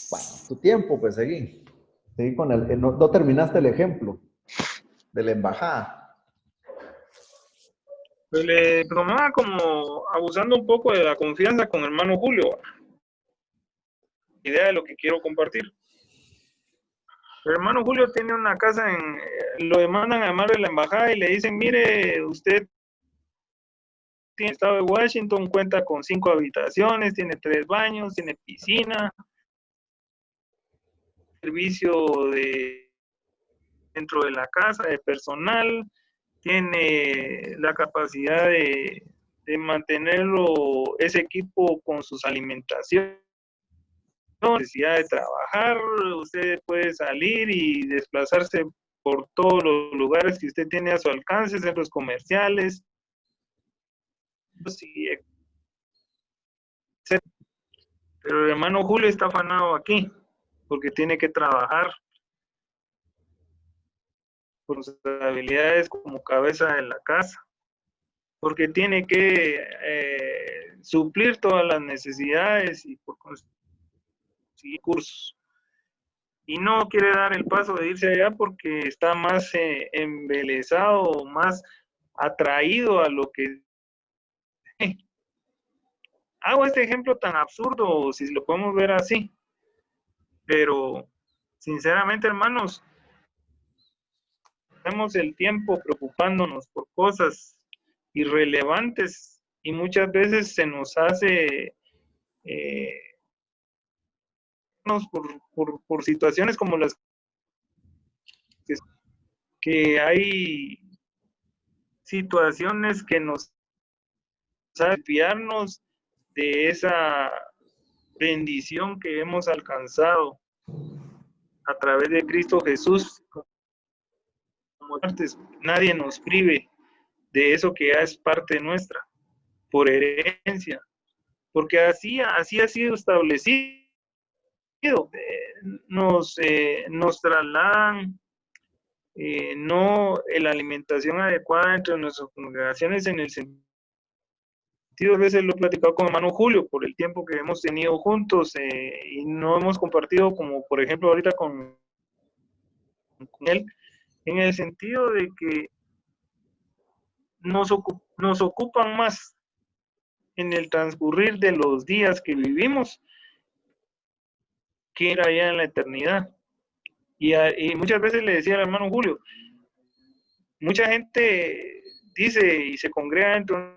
Bueno, tu tiempo, pues seguí. Seguí con no terminaste el ejemplo de la embajada. Pues le tomaba como abusando un poco de la confianza con el hermano Julio, idea de lo que quiero compartir. El hermano Julio tiene una casa lo demandan a llamar de la embajada y le dicen, mire, usted tiene estado de Washington, cuenta con 5 habitaciones, tiene 3 baños, tiene piscina, servicio dentro de la casa, de personal, tiene la capacidad de mantenerlo, ese equipo con sus alimentaciones, no necesidad de trabajar, usted puede salir y desplazarse por todos los lugares que usted tiene a su alcance, centros comerciales, pero el hermano Julio está afanado aquí, porque tiene que trabajar por sus habilidades como cabeza de la casa, porque tiene que suplir todas las necesidades y por conseguir cursos. Y no quiere dar el paso de irse allá porque está más embelesado, más atraído a lo que... Hago este ejemplo tan absurdo, si lo podemos ver así, pero sinceramente, hermanos, tenemos el tiempo preocupándonos por cosas irrelevantes y muchas veces se nos hace por situaciones como las que hay situaciones que nos hacen desviarnos de esa bendición que hemos alcanzado a través de Cristo Jesús. Como antes, nadie nos prive de eso que ya es parte nuestra, por herencia, porque así ha sido establecido. Nos trasladan no la alimentación adecuada entre nuestras congregaciones en el sentido, a veces lo he platicado con hermano Julio por el tiempo que hemos tenido juntos y no hemos compartido como por ejemplo ahorita con él, en el sentido de que nos ocupan más en el transcurrir de los días que vivimos que era allá en la eternidad. Y muchas veces le decía al hermano Julio, mucha gente dice y se congrega dentro de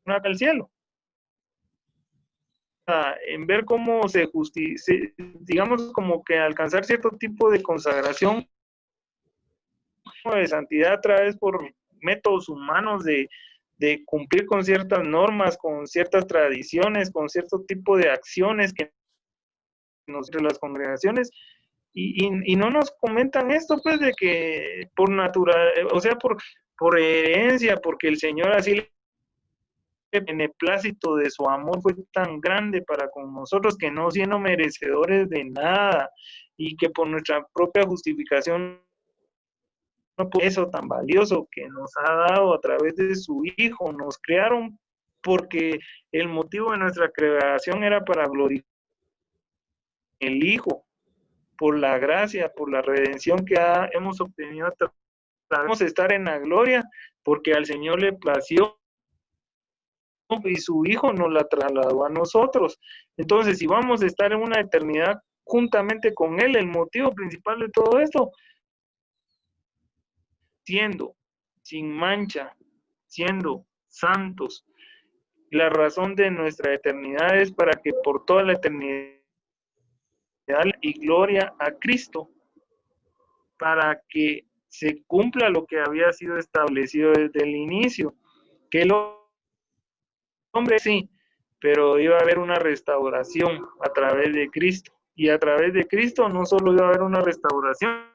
una del cielo, en ver cómo digamos como que alcanzar cierto tipo de consagración de santidad a través por métodos humanos de cumplir con ciertas normas, con ciertas tradiciones, con cierto tipo de acciones que entre las congregaciones y no nos comentan esto pues de que por natural, o sea, por herencia, porque el Señor así el beneplácito de su amor fue tan grande para con nosotros que no siendo merecedores de nada y que por nuestra propia justificación no eso tan valioso que nos ha dado a través de su Hijo, nos crearon porque el motivo de nuestra creación era para glorificar el Hijo, por la gracia, por la redención que hemos obtenido, debemos estar en la gloria, porque al Señor le plació y su Hijo nos la trasladó a nosotros. Entonces, si vamos a estar en una eternidad juntamente con Él, el motivo principal de todo esto, siendo sin mancha, siendo santos, la razón de nuestra eternidad es para que por toda la eternidad y gloria a Cristo, para que se cumpla lo que había sido establecido desde el inicio, que el hombre sí, pero iba a haber una restauración a través de Cristo, y a través de Cristo no solo iba a haber una restauración,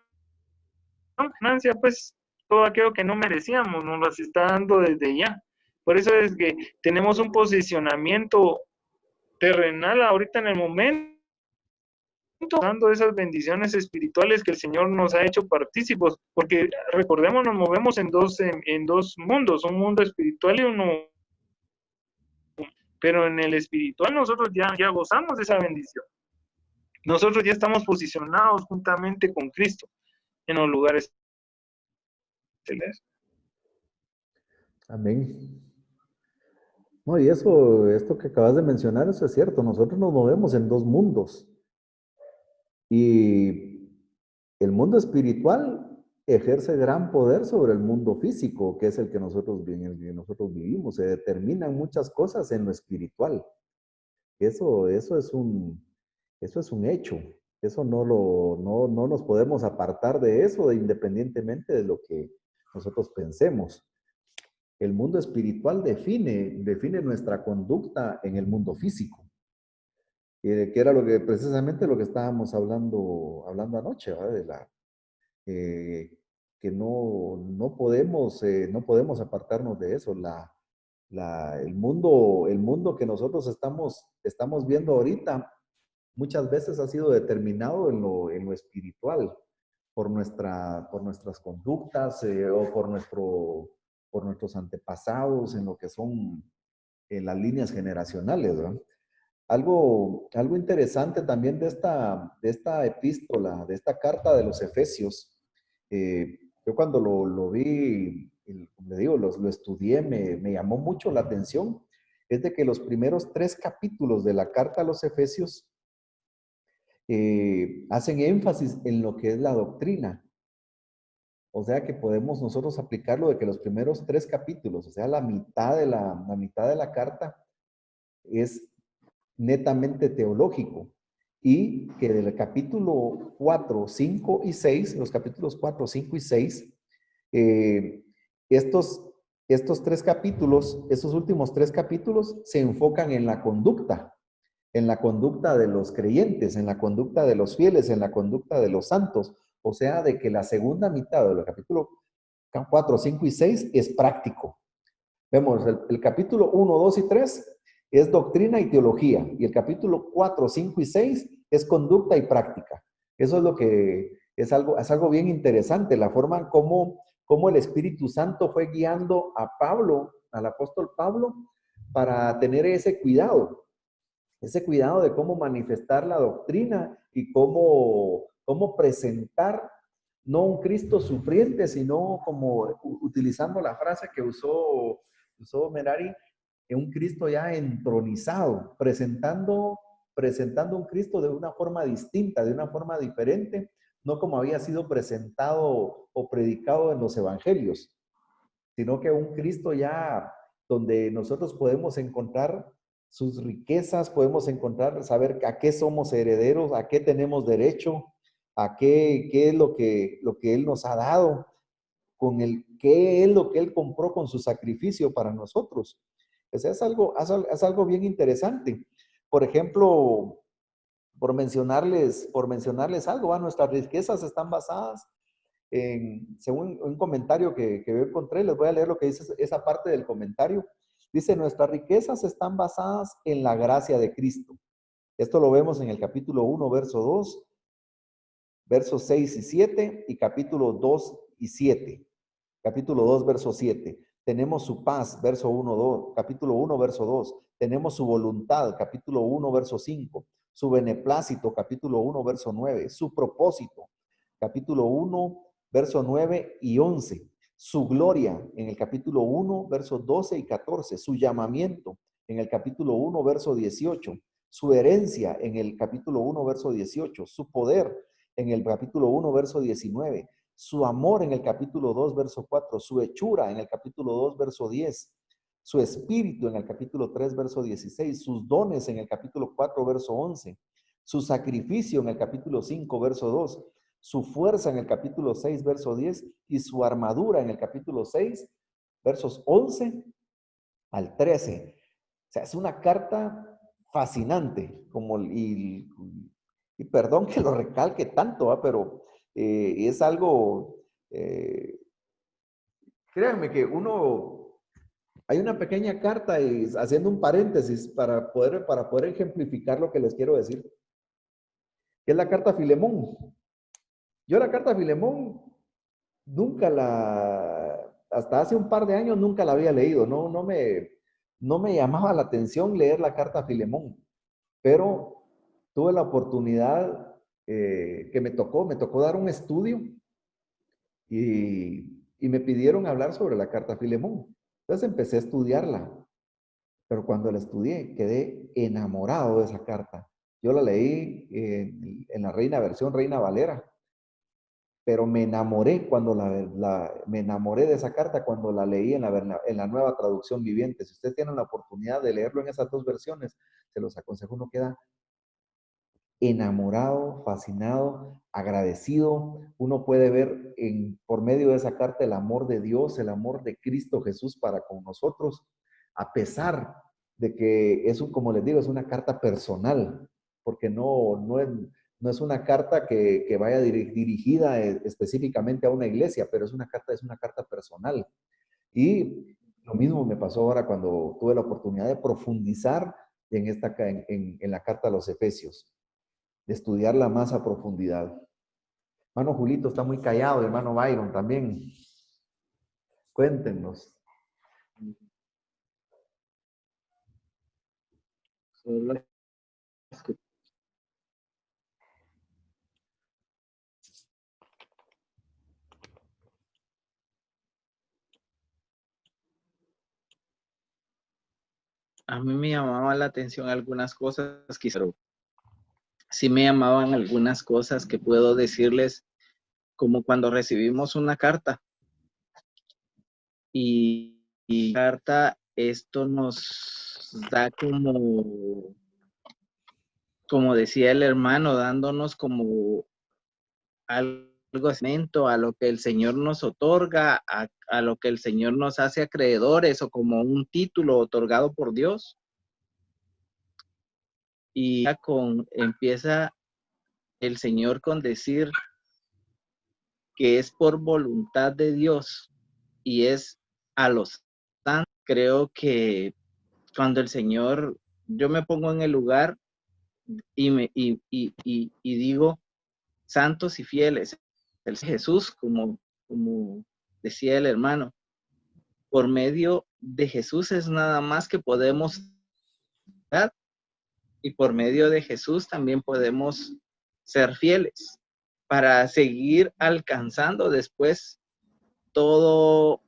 ganancia, pues todo aquello que no merecíamos nos las está dando desde ya. Por eso es que tenemos un posicionamiento terrenal ahorita en el momento, dando esas bendiciones espirituales que el Señor nos ha hecho partícipos, porque recordemos, nos movemos en dos mundos, un mundo espiritual y uno, pero en el espiritual nosotros ya gozamos de esa bendición. nosotros ya estamos posicionados juntamente con Cristo en los lugares celestes. Amén. No, y eso, esto que acabas de mencionar, eso es cierto. Nosotros nos movemos en dos mundos. Y el mundo espiritual ejerce gran poder sobre el mundo físico, que es el que en el que nosotros vivimos. Se determinan muchas cosas en lo espiritual. Eso es un hecho. Eso no nos podemos apartar de eso, independientemente de lo que nosotros pensemos. El mundo espiritual define nuestra conducta en el mundo físico, que era precisamente lo que estábamos hablando anoche, ¿verdad? Eh, que no podemos apartarnos de eso. El mundo que nosotros estamos viendo ahorita muchas veces ha sido determinado en lo espiritual por nuestras conductas o por nuestros antepasados en lo que son en las líneas generacionales, ¿verdad? Algo interesante también de esta epístola, de esta carta de los Efesios, yo cuando lo vi, como le digo, lo estudié, me llamó mucho la atención, es de que los primeros 3 capítulos de la carta a los Efesios hacen énfasis en lo que es la doctrina. O sea que podemos nosotros aplicarlo de que los primeros 3 capítulos, o sea, la mitad de la carta es netamente teológico y que del capítulo 4, 5 y 6, los capítulos 4, 5 y 6, eh, estos, estos 3 capítulos, estos últimos 3 capítulos se enfocan en la conducta de los creyentes, en la conducta de los fieles, en la conducta de los santos. O sea, de que la segunda mitad del capítulo 4, 5 y 6 es práctico. Vemos, el capítulo 1, 2 y 3 es doctrina y teología, y el capítulo 4, 5 y 6 es conducta y práctica. Eso es lo que es algo bien interesante, la forma en cómo el Espíritu Santo fue guiando a Pablo, al apóstol Pablo, para tener ese cuidado de cómo manifestar la doctrina y cómo presentar no un Cristo sufriente, sino como utilizando la frase que usó Merari, un Cristo ya entronizado, presentando un Cristo de una forma distinta, de una forma diferente, no como había sido presentado o predicado en los evangelios, sino que un Cristo ya donde nosotros podemos encontrar sus riquezas, podemos encontrar, saber a qué somos herederos, a qué tenemos derecho, a qué es lo que Él nos ha dado, qué es lo que Él compró con su sacrificio para nosotros. O sea, es algo bien interesante. Por ejemplo, por mencionarles algo, nuestras riquezas están basadas según un comentario que yo encontré, les voy a leer lo que dice esa parte del comentario. Dice, nuestras riquezas están basadas en la gracia de Cristo. Esto lo vemos en el capítulo 1, verso 2, versos 6 y 7, y capítulo 2 y 7. Capítulo 2, verso 7. Tenemos su paz, verso 1, 2. Capítulo 1, verso 2. Tenemos su voluntad, capítulo 1, verso 5. Su beneplácito, capítulo 1, verso 9. Su propósito, capítulo 1, verso 9 y 11. Su gloria en el capítulo 1, versos 12 y 14. Su llamamiento en el capítulo 1, verso 18. Su herencia en el capítulo 1, verso 18. Su poder en el capítulo 1, verso 19. Su amor en el capítulo 2, verso 4. Su hechura en el capítulo 2, verso 10. Su espíritu en el capítulo 3, verso 16. Sus dones en el capítulo 4, verso 11. Su sacrificio en el capítulo 5, verso 2. Su fuerza en el capítulo 6, verso 10, y su armadura en el capítulo 6, versos 11 al 13. O sea, es una carta fascinante, y perdón que lo recalque tanto, pero es algo, créanme que hay una pequeña carta, y haciendo un paréntesis para poder ejemplificar lo que les quiero decir, que es la carta a Filemón. Yo la carta a Filemón hasta hace un par de años nunca la había leído, no me llamaba la atención leer la carta a Filemón, pero tuve la oportunidad que me tocó dar un estudio y me pidieron hablar sobre la carta a Filemón. Entonces empecé a estudiarla, pero cuando la estudié quedé enamorado de esa carta. Yo la leí en la versión Reina Valera, pero me enamoré me enamoré de esa carta cuando la leí en la nueva traducción viviente. Si ustedes tienen la oportunidad de leerlo en esas dos versiones, se los aconsejo, uno queda enamorado, fascinado, agradecido. Uno puede ver por medio de esa carta el amor de Dios, el amor de Cristo Jesús para con nosotros, a pesar de que como les digo, es una carta personal, porque no es una carta que vaya dirigida específicamente a una iglesia, pero es una carta personal. Y lo mismo me pasó ahora cuando tuve la oportunidad de profundizar en la carta a los Efesios, de estudiarla más a profundidad. Hermano Julito está muy callado, hermano Byron también. Cuéntenos. A mí me llamaban la atención algunas cosas, quizás sí me llamaban algunas cosas que puedo decirles, como cuando recibimos una carta y carta, esto nos da como decía el hermano, dándonos como algo cemento a lo que el Señor nos otorga, a lo que el Señor nos hace acreedores, o como un título otorgado por Dios. Y empieza el Señor con decir que es por voluntad de Dios y es a los santos. Creo que cuando el Señor, yo me pongo en el lugar y digo santos y fieles, el Jesús, como decía el hermano, por medio de Jesús es nada más que podemos dar, y por medio de Jesús también podemos ser fieles para seguir alcanzando después todo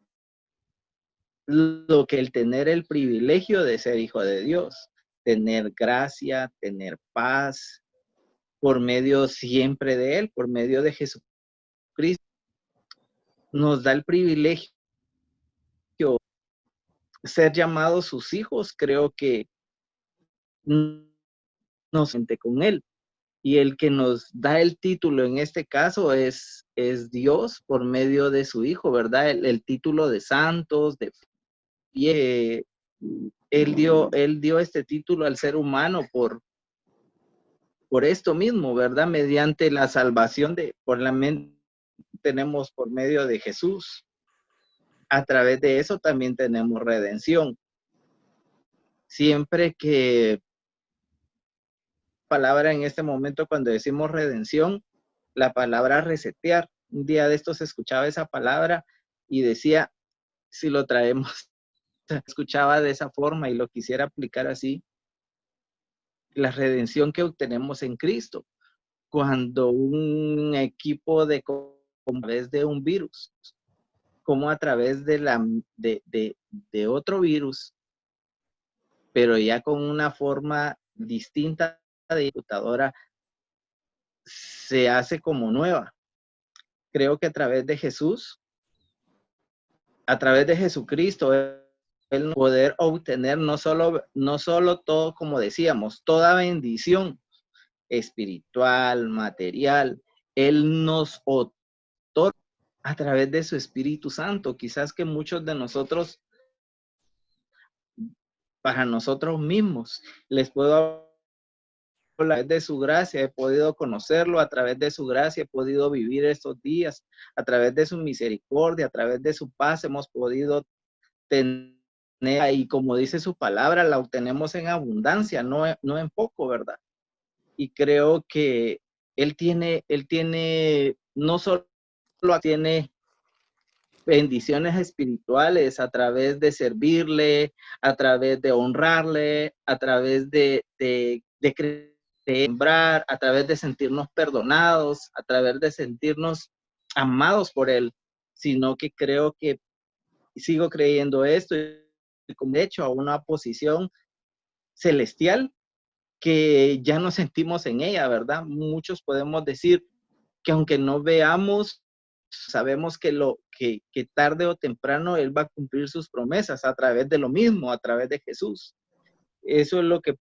lo que el tener el privilegio de ser hijo de Dios, tener gracia, tener paz, por medio siempre de Él, por medio de Jesucristo, nos da el privilegio de ser llamados sus hijos. Creo que nos siente con Él. Y el que nos da el título en este caso es Dios por medio de su Hijo, ¿verdad? El título de santos, Él dio este título al ser humano por esto mismo, ¿verdad? Mediante la salvación tenemos por medio de Jesús. A través de eso también tenemos redención. Siempre que palabra en este momento, cuando decimos redención, la palabra resetear. Un día de estos escuchaba esa palabra y decía, si lo traemos, escuchaba de esa forma y lo quisiera aplicar así, la redención que obtenemos en Cristo. Cuando un equipo a través de un virus, como a través de otro virus, pero ya con una forma distinta de computadora, se hace como nueva. Creo que a través de Jesús, a través de Jesucristo, el poder obtener no solo todo, como decíamos, toda bendición espiritual, material, Él nos otorga a través de su Espíritu Santo. Quizás que muchos de nosotros, para nosotros mismos, les puedo a través de su gracia he podido conocerlo, a través de su gracia he podido vivir estos días, a través de su misericordia, a través de su paz hemos podido tener, y como dice su palabra, la obtenemos en abundancia, no en poco, ¿verdad? Y creo que Él tiene, no solo tiene bendiciones espirituales a través de servirle, a través de honrarle, a través de creer sembrar, a través de sentirnos perdonados, a través de sentirnos amados por Él, sino que creo que sigo creyendo esto, y como hecho a una posición celestial que ya nos sentimos en ella, ¿verdad? Muchos podemos decir que aunque no veamos, sabemos que tarde o temprano Él va a cumplir sus promesas a través de lo mismo, a través de Jesús. Eso es lo que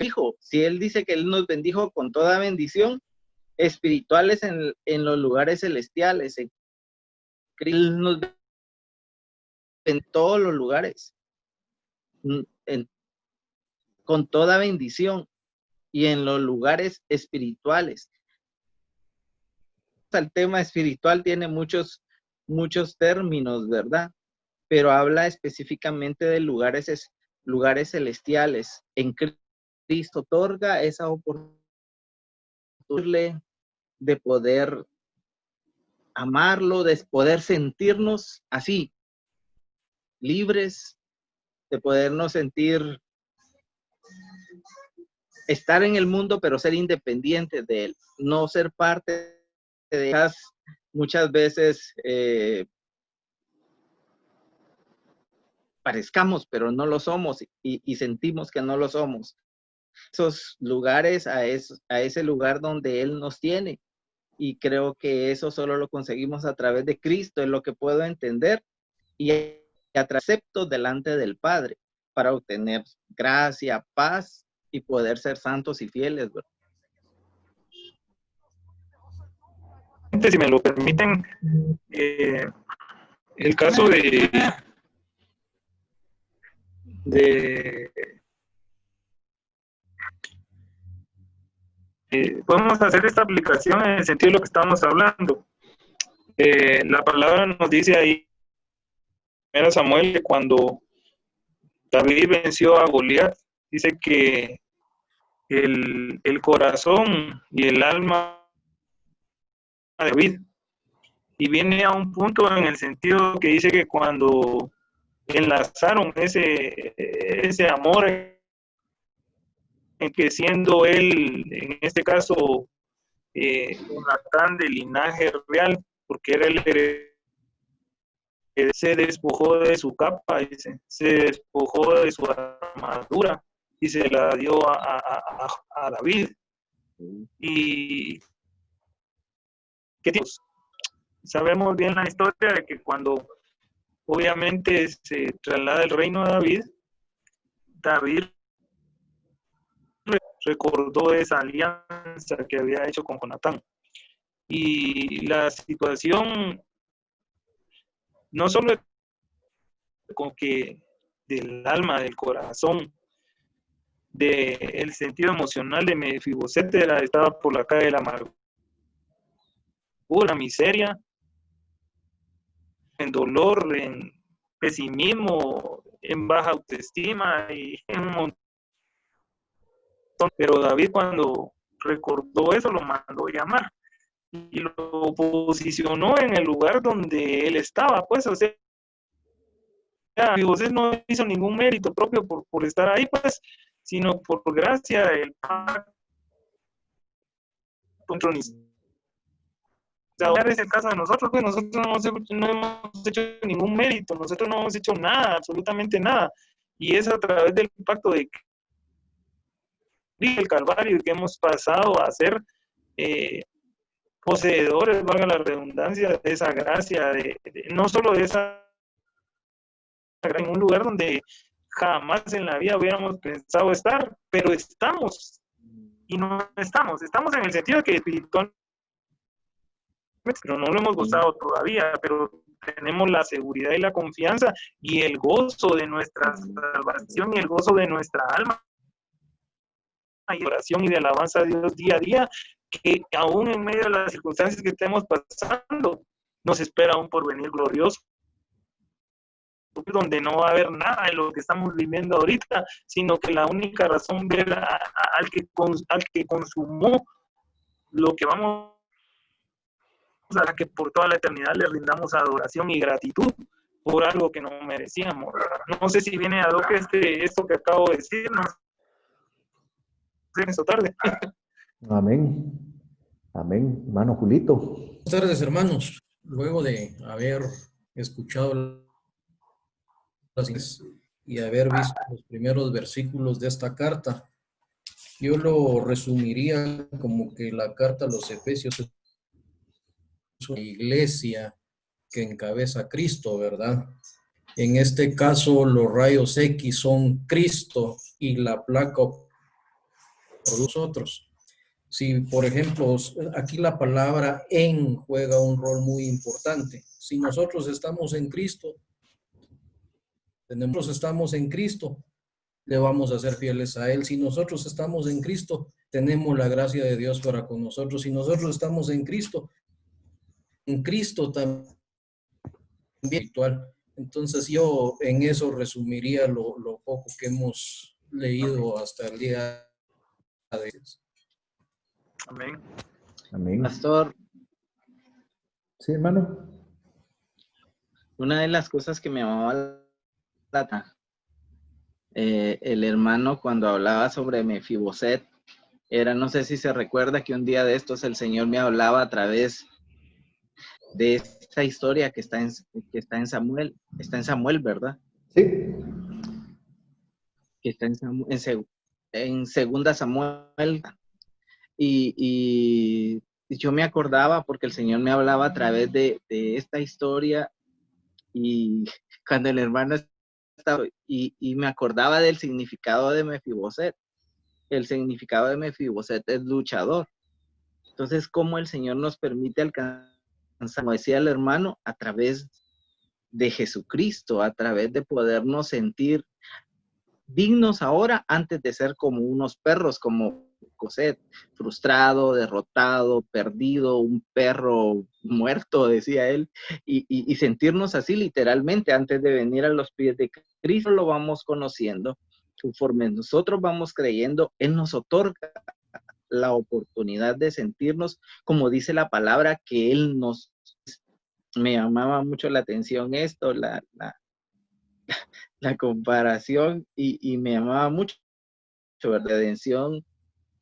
dijo. Si Él dice que Él nos bendijo con toda bendición, espirituales en los lugares celestiales, Él nos en todos los lugares, con toda bendición, y en los lugares espirituales. El tema espiritual tiene muchos términos, ¿verdad? Pero habla específicamente de lugares celestiales. En Cristo otorga esa oportunidad de poder amarlo, de poder sentirnos así, libres, de podernos sentir, estar en el mundo, pero ser independientes de él, no ser parte de ellas. Muchas veces parezcamos, pero no lo somos, y sentimos que no lo somos. Esos lugares, a ese lugar donde Él nos tiene, y creo que eso solo lo conseguimos a través de Cristo, es lo que puedo entender, y acepto delante del Padre para obtener gracia, paz y poder ser santos y fieles, ¿verdad? Si me lo permiten, el caso de podemos hacer esta aplicación en el sentido de lo que estamos hablando. La palabra nos dice ahí, en Samuel, que cuando David venció a Goliat, dice que el corazón y el alma de David, y viene a un punto en el sentido que dice que cuando enlazaron ese amor, en que siendo él, en este caso, Jonatán de linaje real, porque era el heredero, se despojó de su capa, se despojó de su armadura y se la dio a David. Y ¿qué tipos? Sabemos bien la historia de que cuando obviamente se traslada el reino a David recordó esa alianza que había hecho con Jonatán. Y la situación no solo con que del alma, del corazón, del sentido emocional de Mefiboset estaba por la calle de la amargura, miseria, en dolor, en pesimismo, en baja autoestima y en un montón. Pero David, cuando recordó eso, lo mandó llamar y lo posicionó en el lugar donde él estaba, pues, o sea, Mefiboset no hizo ningún mérito propio por estar ahí, pues, sino por gracia del pacto entronizado. O sea, es el caso de nosotros, pues nosotros no hemos hecho ningún mérito, nosotros no hemos hecho nada, absolutamente nada, y es a través del pacto de el Calvario que hemos pasado a ser poseedores, valga la redundancia, de esa gracia, no solo de esa gracia, en un lugar donde jamás en la vida hubiéramos pensado estar, pero estamos, y no estamos en el sentido de que espiritualmente, pero no lo hemos gozado todavía, pero tenemos la seguridad y la confianza y el gozo de nuestra salvación y el gozo de nuestra alma y oración y de alabanza a Dios día a día, que aún en medio de las circunstancias que estemos pasando, nos espera un porvenir glorioso, donde no va a haber nada de lo que estamos viviendo ahorita, sino que la única razón ver al que consumó lo que vamos a que por toda la eternidad le rindamos adoración y gratitud por algo que no merecíamos. No sé si viene a lo que esto que acabo de decir, esta tarde. Amén. Amén. Hermano Julito. Buenas tardes, hermanos. Luego de haber escuchado las y haber visto los primeros versículos de esta carta, yo lo resumiría como que la carta a los Efesios es una iglesia que encabeza a Cristo, ¿verdad? En este caso, los rayos X son Cristo y la placa por nosotros. Si, por ejemplo, aquí la palabra en juega un rol muy importante. Si nosotros estamos en Cristo, le vamos a ser fieles a Él. Si nosotros estamos en Cristo, tenemos la gracia de Dios para con nosotros. Si nosotros estamos en Cristo también espiritual. Entonces yo en eso resumiría lo poco que hemos leído hasta el día de hoy. Amén. Amén. Pastor, Sí, hermano. una de las cosas que me llamaba la atención, el hermano cuando hablaba sobre Mefiboset, era, no sé si se recuerda que un día de estos el Señor me hablaba a través de esta historia que está en Samuel, ¿verdad? Sí. Que está en segunda Samuel. Y yo me acordaba porque el Señor me hablaba a través de esta historia, y cuando el hermano estaba, y me acordaba del significado de Mefiboset. El significado de Mefiboset es luchador. Entonces, ¿cómo el Señor nos permite alcanzar, como decía el hermano, a través de Jesucristo, a través de podernos sentir dignos ahora antes de ser como unos perros, como Cosette, frustrado, derrotado, perdido, un perro muerto, decía él, y sentirnos así literalmente antes de venir a los pies de Cristo. Lo vamos conociendo, conforme nosotros vamos creyendo, Él nos otorga la oportunidad de sentirnos, como dice la palabra, que Él nos... Me llamaba mucho la atención esto, la comparación, y me llamaba mucho la redención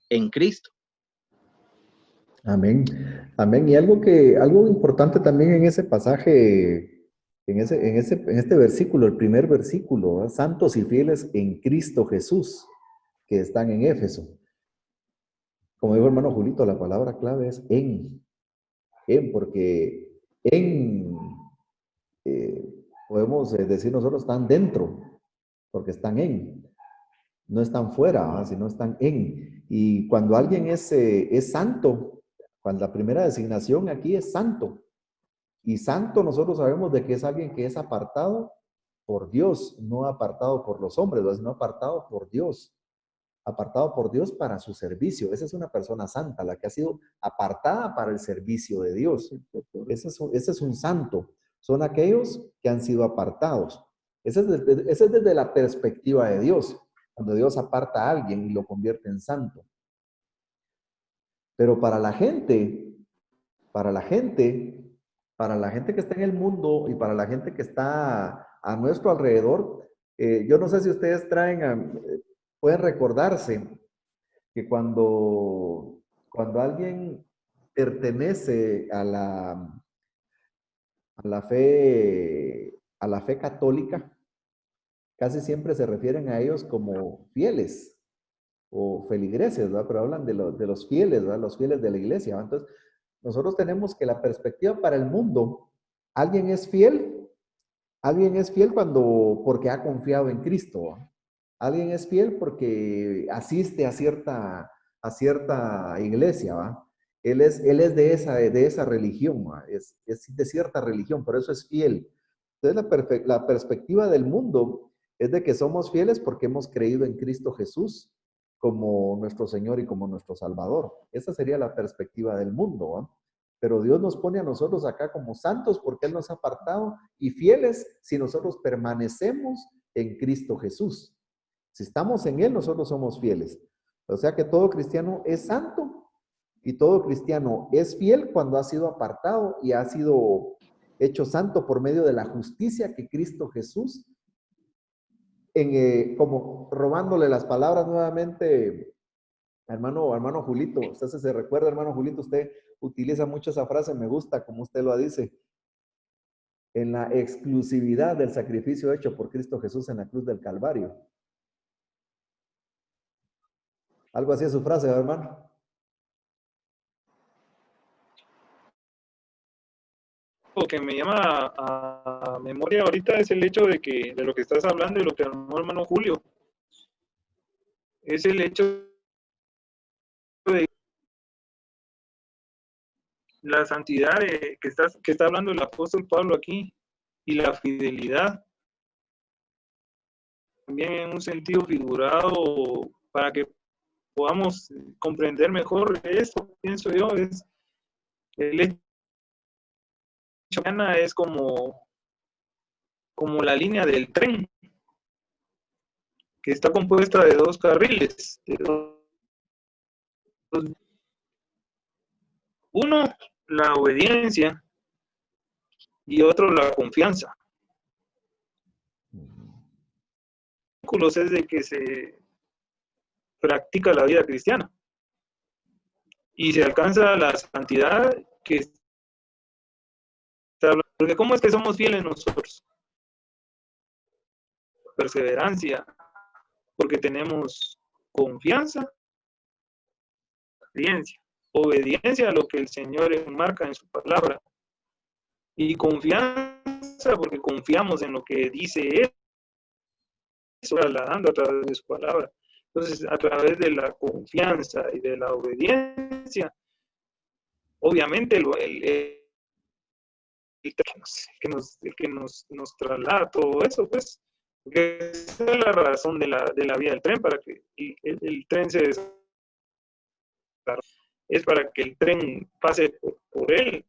en Cristo. Amén. Amén. Y algo importante también en ese pasaje, en este versículo, el primer versículo, ¿eh? Santos y fieles en Cristo Jesús, que están en Éfeso. Como dijo el hermano Julito, la palabra clave es porque podemos decir nosotros, están dentro, porque están no están fuera, sino están en. Y cuando alguien es santo, cuando la primera designación aquí es santo, y santo nosotros sabemos de que es alguien que es apartado por Dios, no apartado por los hombres, sino apartado por Dios para su servicio. Esa es una persona santa, la que ha sido apartada para el servicio de Dios. Ese es un santo. Son aquellos que han sido apartados. Ese es desde la perspectiva de Dios, cuando Dios aparta a alguien y lo convierte en santo. Pero para la gente que está en el mundo y para la gente que está a nuestro alrededor, yo no sé si ustedes pueden recordarse que cuando alguien pertenece a la fe católica, casi siempre se refieren a ellos como fieles o feligreses, ¿verdad? Pero hablan de los fieles, ¿verdad? Los fieles de la iglesia, ¿verdad? Entonces, nosotros tenemos que la perspectiva para el mundo, alguien es fiel porque ha confiado en Cristo, ¿verdad? Alguien es fiel porque asiste a cierta iglesia, ¿va? Él es de esa religión, ¿va? Es de cierta religión, por eso es fiel. Entonces la perspectiva del mundo es de que somos fieles porque hemos creído en Cristo Jesús como nuestro Señor y como nuestro Salvador. Esa sería la perspectiva del mundo, ¿va? Pero Dios nos pone a nosotros acá como santos porque Él nos ha apartado, y fieles si nosotros permanecemos en Cristo Jesús. Si estamos en Él, nosotros somos fieles. O sea que todo cristiano es santo y todo cristiano es fiel cuando ha sido apartado y ha sido hecho santo por medio de la justicia que Cristo Jesús, como robándole las palabras nuevamente Hermano Julito, usted se recuerda, hermano Julito, usted utiliza mucho esa frase, me gusta como usted lo dice, en la exclusividad del sacrificio hecho por Cristo Jesús en la cruz del Calvario. Algo así es su frase, hermano. Lo que me llama a memoria ahorita es el hecho de lo que estás hablando y lo que habló hermano Julio. Es el hecho de la santidad que está hablando el apóstol Pablo aquí y la fidelidad. También en un sentido figurado para que podamos comprender mejor esto, pienso yo, es el hecho es como la línea del tren, que está compuesta de dos carriles. Uno, la obediencia, y otro, la confianza. Es de que se practica la vida cristiana y se alcanza la santidad que está hablando. Porque ¿cómo es que somos fieles nosotros? Perseverancia, porque tenemos confianza, obediencia a lo que el Señor enmarca en su palabra, y confianza porque confiamos en lo que dice Él, trasladando a través de su palabra. Entonces, a través de la confianza y de la obediencia, obviamente el que nos traslada todo eso, pues, porque esa es la razón de la vía del tren, para que el tren se desarrolle, es para que el tren pase por él.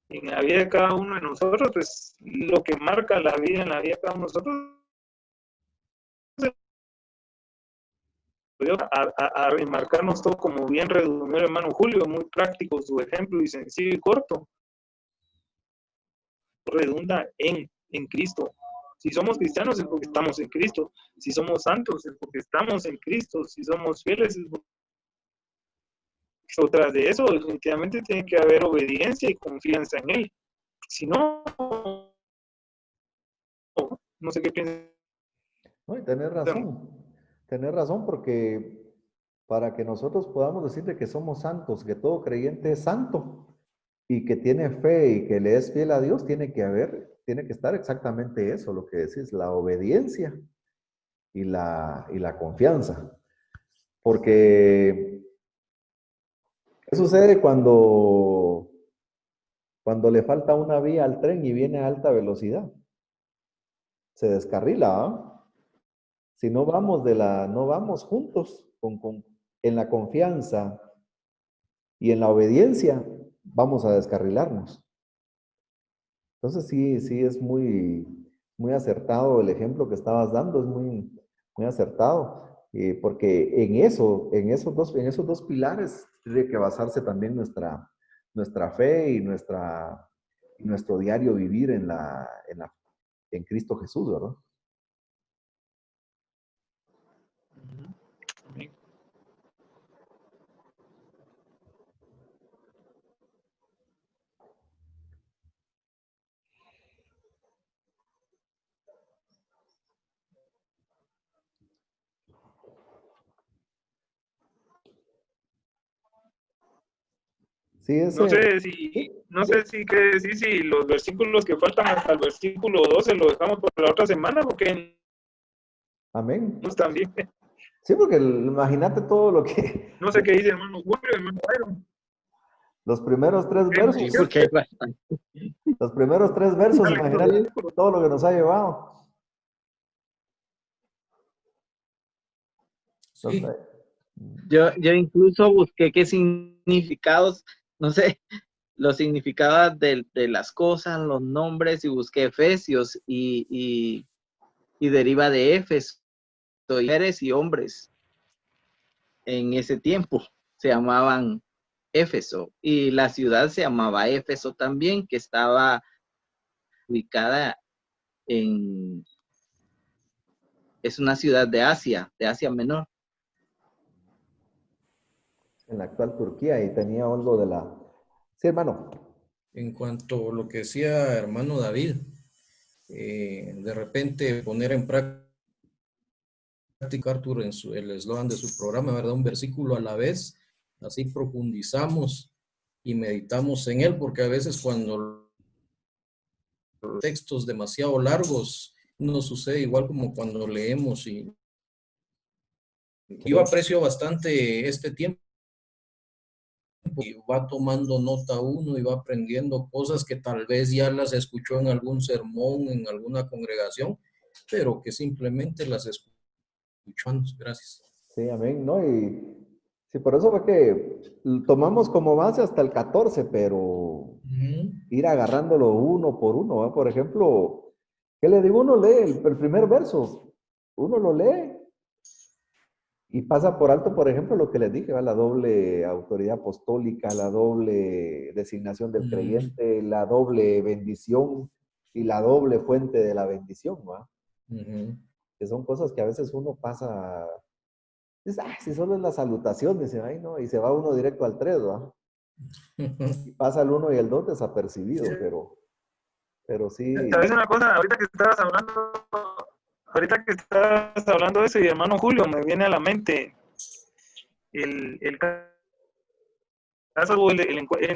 En la vida de cada uno de nosotros, pues, lo que marca la vida en la vida de cada uno de nosotros, a remarcarnos todo, como bien redundó el hermano Julio, muy práctico su ejemplo y sencillo y corto, redunda en Cristo. Si somos cristianos es porque estamos en Cristo, si somos santos es porque estamos en Cristo, si somos fieles es porque... Tras de eso definitivamente tiene que haber obediencia y confianza en Él. Si no, no sé qué piensas. No, y tenés razón porque para que nosotros podamos decirle que somos santos, que todo creyente es santo y que tiene fe y que le es fiel a Dios, tiene que estar exactamente eso, lo que decís, la obediencia y la confianza. Porque, ¿qué sucede cuando le falta una vía al tren y viene a alta velocidad? Se descarrila, ¿ah? Si no vamos no vamos juntos en la confianza y en la obediencia, vamos a descarrilarnos. Entonces sí es muy acertado el ejemplo que estabas dando, es muy acertado, porque en esos dos pilares tiene que basarse también nuestra fe y nuestro diario vivir en Cristo Jesús, ¿verdad? Sí, No sé si qué decir, si los versículos que faltan hasta el versículo 12 lo dejamos por la otra semana, porque amén. no están bien. Sí, porque imagínate todo lo que... No sé qué dice hermano Julio, hermano Byron. Los primeros tres Sí, versos. porque hay bastante. Los primeros tres versos, imagínate todo lo que nos ha llevado. Sí, Entonces, Yo incluso busqué qué significados, no sé, los significados de las cosas, los nombres, y busqué Efesios y deriva de Éfeso, mujeres y hombres en ese tiempo se llamaban Éfeso, y la ciudad se llamaba Éfeso también, que estaba ubicada es una ciudad de Asia Menor. En la actual Turquía y tenía algo de la... Sí, hermano. En cuanto a lo que decía hermano David, de repente poner en práctica Arthur en el eslogan de su programa, ¿verdad? Un versículo a la vez, así profundizamos y meditamos en él, porque a veces cuando los textos demasiado largos nos sucede igual como cuando leemos y yo aprecio bastante este tiempo y va tomando nota uno y va aprendiendo cosas que tal vez ya las escuchó en algún sermón, en alguna congregación, pero que simplemente las escuchamos. Gracias. Sí, amén, ¿no? Y sí, por eso fue que tomamos como base hasta el 14, pero ir agarrándolo uno por uno, ¿va? Por ejemplo, ¿qué le digo? Uno lee el primer verso, uno lo lee y pasa por alto, por ejemplo, lo que les dije, ¿va? La doble autoridad apostólica, la doble designación del creyente, la doble bendición y la doble fuente de la bendición, ¿va? Que son cosas que a veces uno pasa, dice, ay, si solo es la salutación, dice, ay, no, y se va uno directo al 3, ¿va? Y pasa el 1 y el 2 desapercibido, pero sí. ¿Sabes una cosa? Ahorita que estabas hablando de eso, y hermano Julio, me viene a la mente el caso,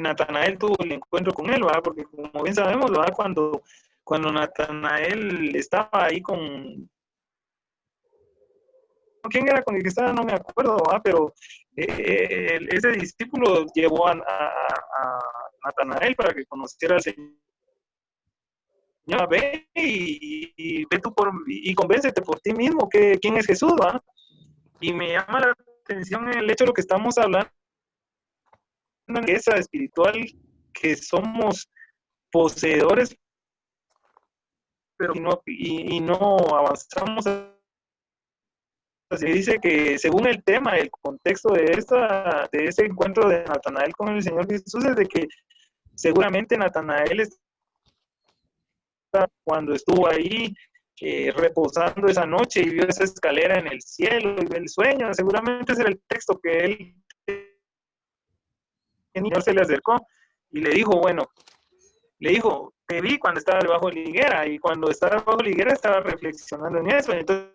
Natanael tuvo el encuentro con él, ¿verdad? Porque como bien sabemos, ¿verdad? Cuando Natanael estaba ahí con... ¿Quién era con el que estaba? No me acuerdo, ¿verdad? Pero ese discípulo llevó a Natanael para que conociera al Señor. Ve y ve tú y convéncete por ti mismo que quién es Jesús, ¿va? Y me llama la atención el hecho de lo que estamos hablando, de esa espiritual, que somos poseedores, pero no avanzamos. Así dice que según el tema, el contexto de ese encuentro de Natanael con el Señor Jesús es de que seguramente Natanael, cuando estuvo ahí reposando esa noche y vio esa escalera en el cielo y vio el sueño, seguramente ese era el texto que él, el Señor se le acercó y le dijo, bueno, te vi cuando estaba debajo de la higuera, y cuando estaba debajo de la higuera estaba reflexionando en eso. Entonces,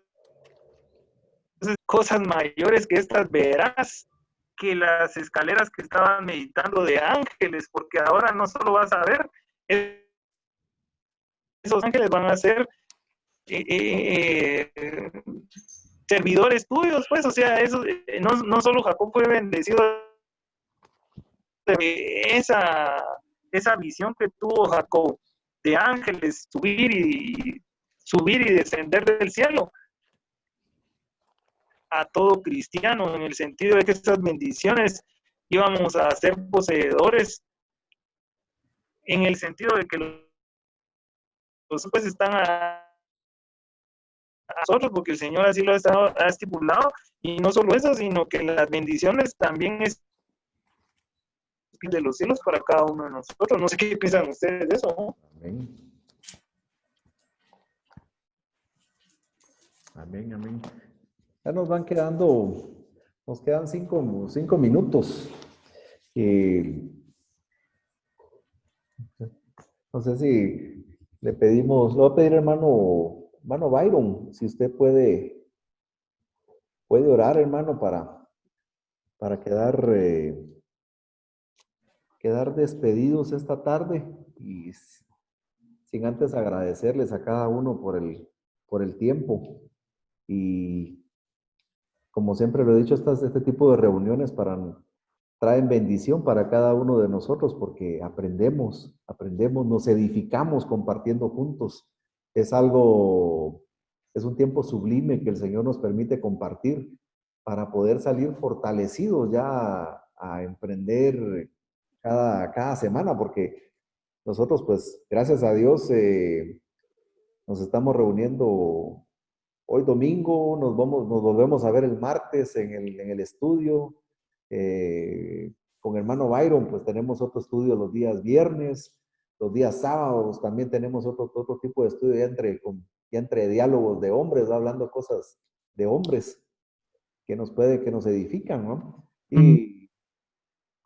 cosas mayores que estas verás, que las escaleras que estaban meditando de ángeles, porque ahora no solo vas a ver, esos ángeles van a ser servidores tuyos, pues, o sea, eso, no solo Jacob fue bendecido de esa visión que tuvo Jacob de ángeles subir y descender del cielo, a todo cristiano, en el sentido de que estas bendiciones íbamos a ser poseedores, en el sentido de que los pues están a nosotros, porque el Señor así lo ha estipulado, y no solo eso, sino que las bendiciones también es de los cielos para cada uno de nosotros. No sé qué piensan ustedes de eso, ¿no? Amén. Amén, amén. Ya nos quedan cinco minutos. No sé si le voy a pedir hermano Byron, si usted puede orar, hermano, para quedar despedidos esta tarde y sin antes agradecerles a cada uno por el tiempo. Y como siempre lo he dicho, este tipo de reuniones traen bendición para cada uno de nosotros porque aprendemos, nos edificamos compartiendo juntos. Es un tiempo sublime que el Señor nos permite compartir para poder salir fortalecidos ya a emprender cada semana, porque nosotros, pues, gracias a Dios, nos estamos reuniendo hoy domingo, nos volvemos a ver el martes en el estudio. Con hermano Byron, pues tenemos otro estudio los días viernes, los días sábados también tenemos otro tipo de estudio ya entre diálogos de hombres, ¿no? Hablando cosas de hombres que nos edifican, ¿no? Y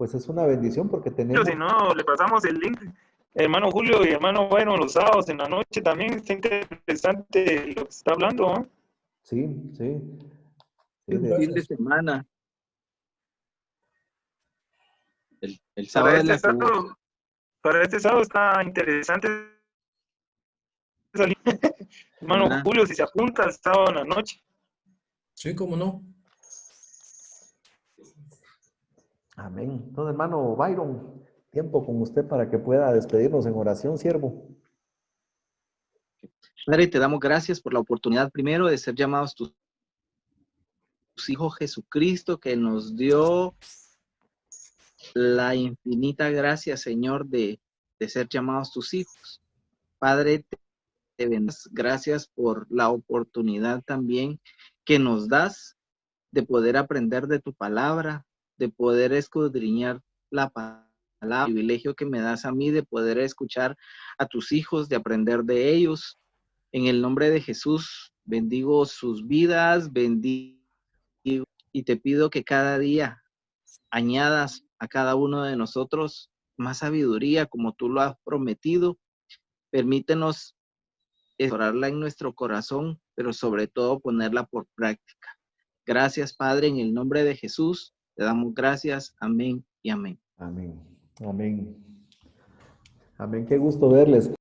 Pues es una bendición porque Pero tenemos, si no, le pasamos el link. Hermano Julio y hermano Bueno, los sábados en la noche también está interesante lo que está hablando, ¿no? sí, sí, sí, El fin de Gracias. semana, el Para sábado de este la juventud. sábado, para este sábado está interesante salir. Hermano Julio, si se apunta el sábado en la noche. Sí, cómo no. amén. Entonces, hermano Byron, tiempo con usted para que pueda despedirnos en oración, siervo. Padre, te damos gracias por la oportunidad primero de ser llamados tus hijos Jesucristo, que nos dio la infinita gracia, Señor, de ser llamados tus hijos. Padre, te bendigo. Gracias por la oportunidad también que nos das de poder aprender de tu palabra, de poder escudriñar la palabra, el privilegio que me das a mí de poder escuchar a tus hijos, de aprender de ellos. En el nombre de Jesús, bendigo sus vidas, bendigo y te pido que cada día añadas a cada uno de nosotros más sabiduría como tú lo has prometido. Permítenos orarla en nuestro corazón, pero sobre todo ponerla por práctica. Gracias, Padre, en el nombre de Jesús. Te damos gracias. Amén y amén. Amén, amén. Amén, qué gusto verles.